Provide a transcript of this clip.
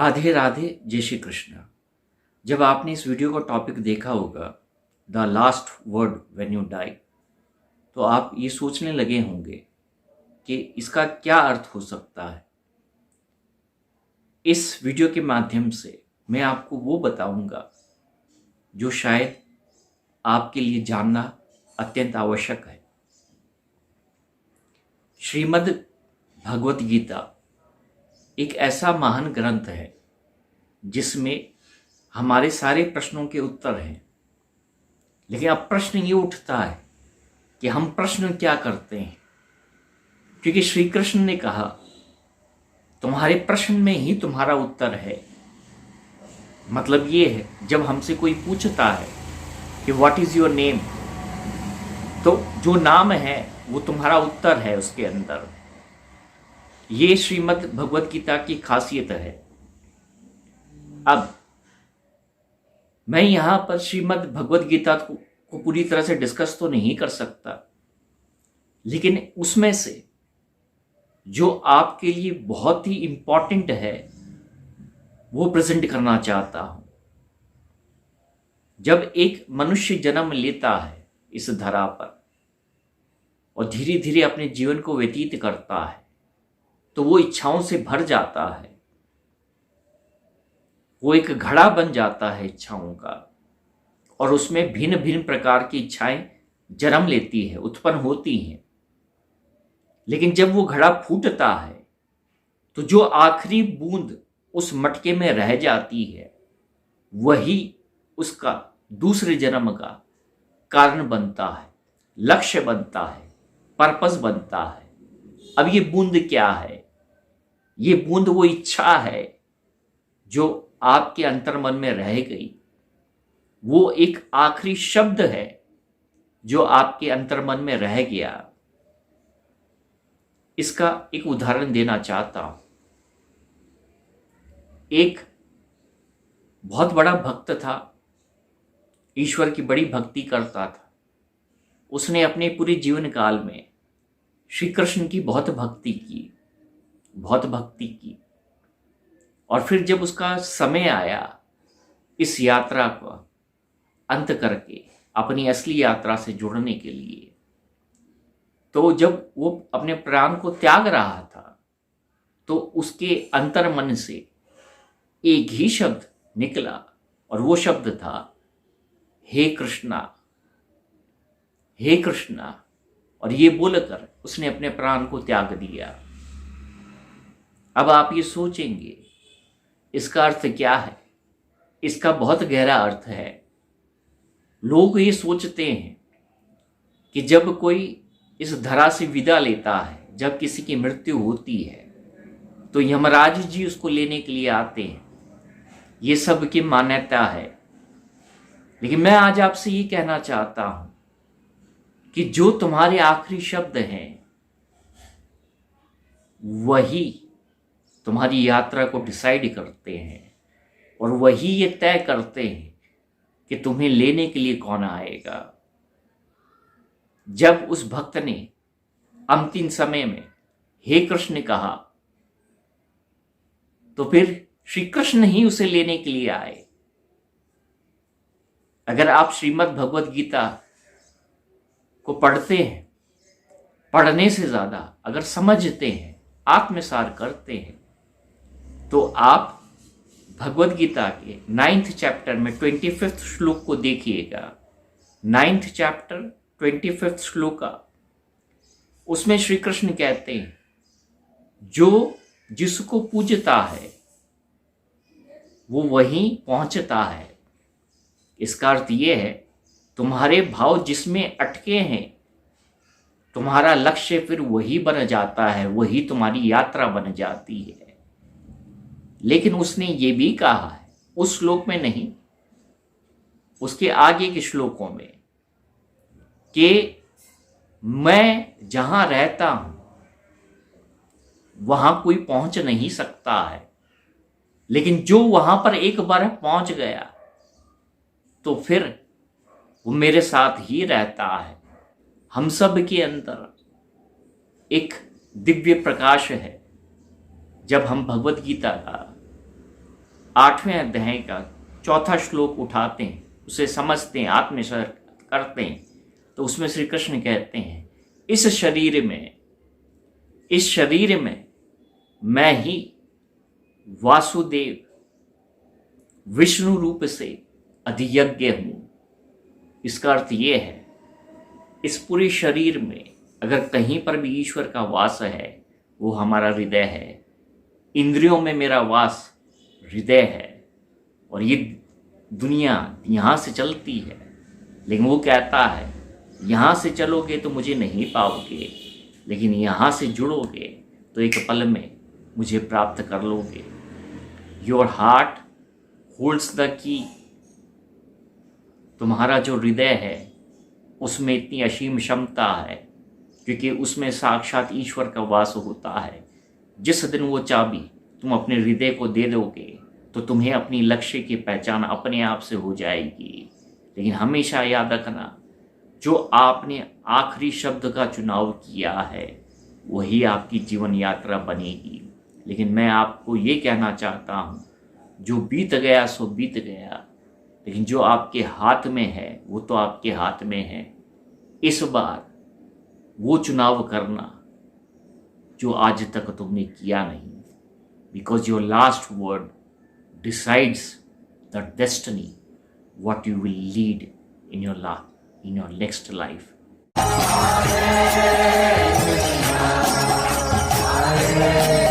राधे राधे, जय श्री कृष्ण। जब आपने इस वीडियो का टॉपिक देखा होगा, the last word when you die, तो आप ये सोचने लगे होंगे कि इसका क्या अर्थ हो सकता है। इस वीडियो के माध्यम से मैं आपको वो बताऊंगा जो शायद आपके लिए जानना अत्यंत आवश्यक है। श्रीमद् भगवत गीता एक ऐसा महान ग्रंथ है जिसमें हमारे सारे प्रश्नों के उत्तर हैं। लेकिन अब प्रश्न ये उठता है कि हम प्रश्न क्या करते हैं, क्योंकि श्री कृष्ण ने कहा तुम्हारे प्रश्न में ही तुम्हारा उत्तर है। मतलब ये है, जब हमसे कोई पूछता है कि व्हाट इज योर नेम, तो जो नाम है वो तुम्हारा उत्तर है उसके अंदर। ये श्रीमद् भगवत गीता की खासियत है। अब मैं यहां पर श्रीमद् भगवत गीता को पूरी तरह से डिस्कस तो नहीं कर सकता, लेकिन उसमें से जो आपके लिए बहुत ही इंपॉर्टेंट है वो प्रेजेंट करना चाहता हूं। जब एक मनुष्य जन्म लेता है इस धरा पर और धीरे धीरे अपने जीवन को व्यतीत करता है, तो वो इच्छाओं से भर जाता है। वो एक घड़ा बन जाता है इच्छाओं का, और उसमें भिन्न भिन्न प्रकार की इच्छाएं जन्म लेती है, उत्पन्न होती हैं। लेकिन जब वो घड़ा फूटता है तो जो आखिरी बूंद उस मटके में रह जाती है वही उसका दूसरे जन्म का कारण बनता है, लक्ष्य बनता है, पर्पस बनता है। अब ये बूंद क्या है? ये बूंद वो इच्छा है जो आपके अंतर्मन में रह गई। वो एक आखिरी शब्द है जो आपके अंतर्मन में रह गया। इसका एक उदाहरण देना चाहता हूं। एक बहुत बड़ा भक्त था, ईश्वर की बड़ी भक्ति करता था। उसने अपने पूरे जीवन काल में श्री कृष्ण की बहुत भक्ति की। और फिर जब उसका समय आया इस यात्रा को अंत करके अपनी असली यात्रा से जुड़ने के लिए, तो जब वो अपने प्राण को त्याग रहा था तो उसके अंतर्मन से एक ही शब्द निकला, और वो शब्द था हे कृष्णा, हे कृष्णा। और ये बोलकर उसने अपने प्राण को त्याग दिया। अब आप ये सोचेंगे इसका अर्थ क्या है? इसका बहुत गहरा अर्थ है। लोग ये सोचते हैं कि जब कोई इस धरा से विदा लेता है, जब किसी की मृत्यु होती है, तो यमराज जी उसको लेने के लिए आते हैं। ये सब की मान्यता है। लेकिन मैं आज आपसे ये कहना चाहता हूं कि जो तुम्हारे आखिरी शब्द हैं वही तुम्हारी यात्रा को डिसाइड करते हैं, और वही ये तय करते हैं कि तुम्हें लेने के लिए कौन आएगा। जब उस भक्त ने अंतिम समय में हे कृष्ण कहा, तो फिर श्री कृष्ण ही उसे लेने के लिए आए। अगर आप श्रीमद् भगवत गीता को पढ़ते हैं, पढ़ने से ज्यादा अगर समझते हैं, आत्मसार करते हैं, तो आप भगवत गीता के 9th चैप्टर में 25th श्लोक को देखिएगा। 9th चैप्टर 25th श्लोक का, उसमें श्री कृष्ण कहते हैं जो जिसको पूजता है वो वहीं पहुंचता है। इसका अर्थ ये है, तुम्हारे भाव जिसमें अटके हैं, तुम्हारा लक्ष्य फिर वही बन जाता है, वही तुम्हारी यात्रा बन जाती है। लेकिन उसने ये भी कहा है, उस श्लोक में नहीं, उसके आगे के श्लोकों में, कि मैं जहां रहता हूं वहां कोई पहुंच नहीं सकता है, लेकिन जो वहां पर एक बार पहुंच गया तो फिर वो मेरे साथ ही रहता है। हम सब के अंदर एक दिव्य प्रकाश है। जब हम भगवत गीता का 8वें अध्याय का 4था श्लोक उठाते हैं, उसे समझते हैं, आत्मसात करते हैं, तो उसमें श्री कृष्ण कहते हैं इस शरीर में मैं ही वासुदेव विष्णु रूप से अधियज्ञ हूं। इसका अर्थ ये है, इस पूरे शरीर में अगर कहीं पर भी ईश्वर का वास है वो हमारा हृदय है। इंद्रियों में मेरा वास हृदय है और ये दुनिया यहाँ से चलती है, लेकिन वो कहता है यहाँ से चलोगे तो मुझे नहीं पाओगे, लेकिन यहाँ से जुड़ोगे तो एक पल में मुझे प्राप्त कर लोगे। Your heart holds the key. तुम्हारा जो हृदय है उसमें इतनी असीम क्षमता है, क्योंकि उसमें साक्षात ईश्वर का वास होता है। जिस दिन वो चाबी तुम अपने हृदय को दे दोगे तो तुम्हें अपनी लक्ष्य की पहचान अपने आप से हो जाएगी। लेकिन हमेशा याद रखना, जो आपने आखिरी शब्द का चुनाव किया है वही आपकी जीवन यात्रा बनेगी। लेकिन मैं आपको ये कहना चाहता हूँ, जो बीत गया सो बीत गया, लेकिन जो आपके हाथ में है वो तो आपके हाथ में है। इस बार वो चुनाव करना जो आज तक तुमने किया नहीं, because your last word decides the destiny what you will lead in your next life. Hare Krishna, Hare